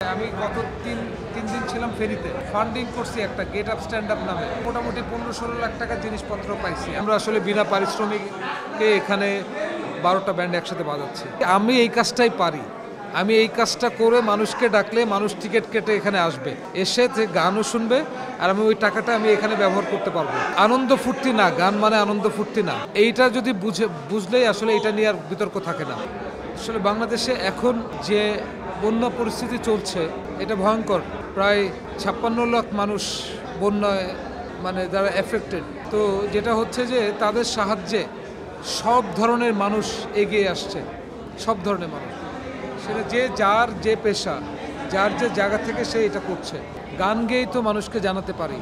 আমি গত তিন দিন ছিলাম ফেরিতে, ফান্ডিং করছি একটা গেট আপ স্ট্যান্ড আপ নামে। মোটামুটি 15-16 লাখ টাকার জিনিসপত্র পাইছি। আমরা আসলে বিনা পারিশ্রমিকে এখানে 12টা ব্যান্ড একসাথে বাজাচ্ছি। আমি এই কাজটাই পারি। আমি এই কাজটা করে মানুষকে ডাকলে মানুষ টিকিট কেটে এখানে আসবে, এসে গানও শুনবে, আর আমি ওই টাকাটা আমি এখানে ব্যবহার করতে পারবো। আনন্দ ফুর্তি না, গান মানে আনন্দ ফুর্তি না। এইটা যদি বুঝলেই আসলে এটা নিয়ে আর বিতর্ক থাকে না। আসলে বাংলাদেশে এখন যে বন্যা পরিস্থিতি চলছে এটা ভয়ঙ্কর। প্রায় 56 লাখ মানুষ বন্যায় যারা এফেক্টেড। তো যেটা হচ্ছে যে তাদের সাহায্যে সব ধরনের মানুষ এগিয়ে আসছে, সব ধরনের মানুষ, সেটা যার যে পেশা, যার যে জায়গা থেকে সে এটা করছে। গান গেয়েই তো মানুষকে জানাতে পারি।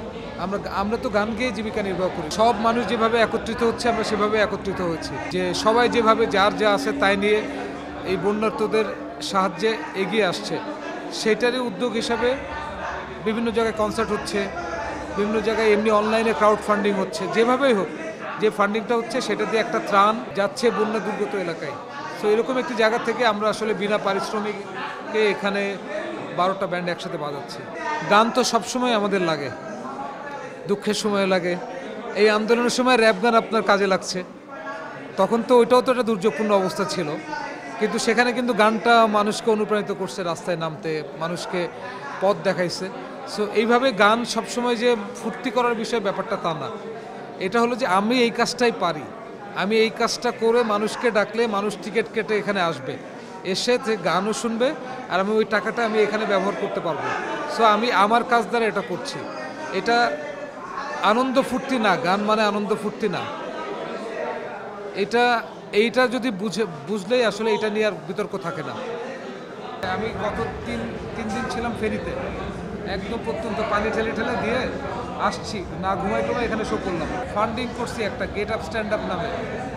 আমরা তো গান গেয়ে জীবিকা নির্বাহ করি। সব মানুষ যেভাবে একত্রিত হচ্ছে আমরা সেভাবে একত্রিত হয়েছি, যে সবাই যেভাবে যার যা আছে তাই নিয়ে এই বন্যার্তদের সাহায্যে এগিয়ে আসছে। সেটারই উদ্যোগ হিসাবে বিভিন্ন জায়গায় কনসার্ট হচ্ছে, বিভিন্ন জায়গায় এমনি অনলাইনে ক্রাউড ফান্ডিং হচ্ছে। যেভাবেই হোক, যে ফান্ডিংটা হচ্ছে সেটা দিয়ে একটা ত্রাণ যাচ্ছে বন্যা দুর্গত এলাকায়। তো এরকম একটি জায়গা থেকে আমরা আসলে বিনা পারিশ্রমিকে এখানে 12টা ব্যান্ড একসাথে বাজাচ্ছি। গান তো সবসময় আমাদের লাগে, দুঃখের সময় লাগে। এই আন্দোলনের সময় র্যাপ গান আপনার কাজে লাগছে, তখন তো ওইটাও তো একটা দুর্যোগপূর্ণ অবস্থা ছিল, কিন্তু সেখানে কিন্তু গানটা মানুষকে অনুপ্রাণিত করছে রাস্তায় নামতে, মানুষকে পথ দেখাইছে। সো এইভাবে গান সবসময় যে ফুর্তি করার বিষয় ব্যাপারটা তা না। এটা হলো যে আমি এই কাজটাই পারি। আমি এই কাজটা করে মানুষকে ডাকলে মানুষ টিকিট কেটে এখানে আসবে, এসে গানও শুনবে, আর আমি ওই টাকাটা আমি এখানে ব্যবহার করতে পারবো। সো আমি আমার কাজ দ্বারা এটা করছি। এটা আনন্দ ফুর্তি না, গান মানে আনন্দ ফুর্তি না। এইটা যদি বুঝলেই আসলে এটা নিয়ে আর বিতর্ক থাকে না। আমি গত তিন দিন ছিলাম ফেরিতে, একদম প্রত্যন্ত পানি ঠেলে দিয়ে আসছি, না ঘুমাই টুমাই এখানে শো করলাম। ফান্ডিং করছি একটা গেট আপ স্ট্যান্ড আপ নামে,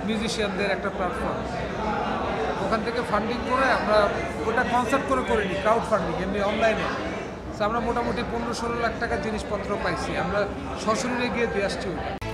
মিউজিশিয়ানদের একটা প্ল্যাটফর্ম। ওখান থেকে ফান্ডিং করে আমরা ওটা কনসার্ট করিনি, ক্রাউড ফান্ডিং এমনি অনলাইনে। আমরা মোটামুটি 15-16 লাখ টাকার জিনিসপত্র পাইছি। আমরা সশরীরে গিয়ে দিয়ে আসছি ওটা।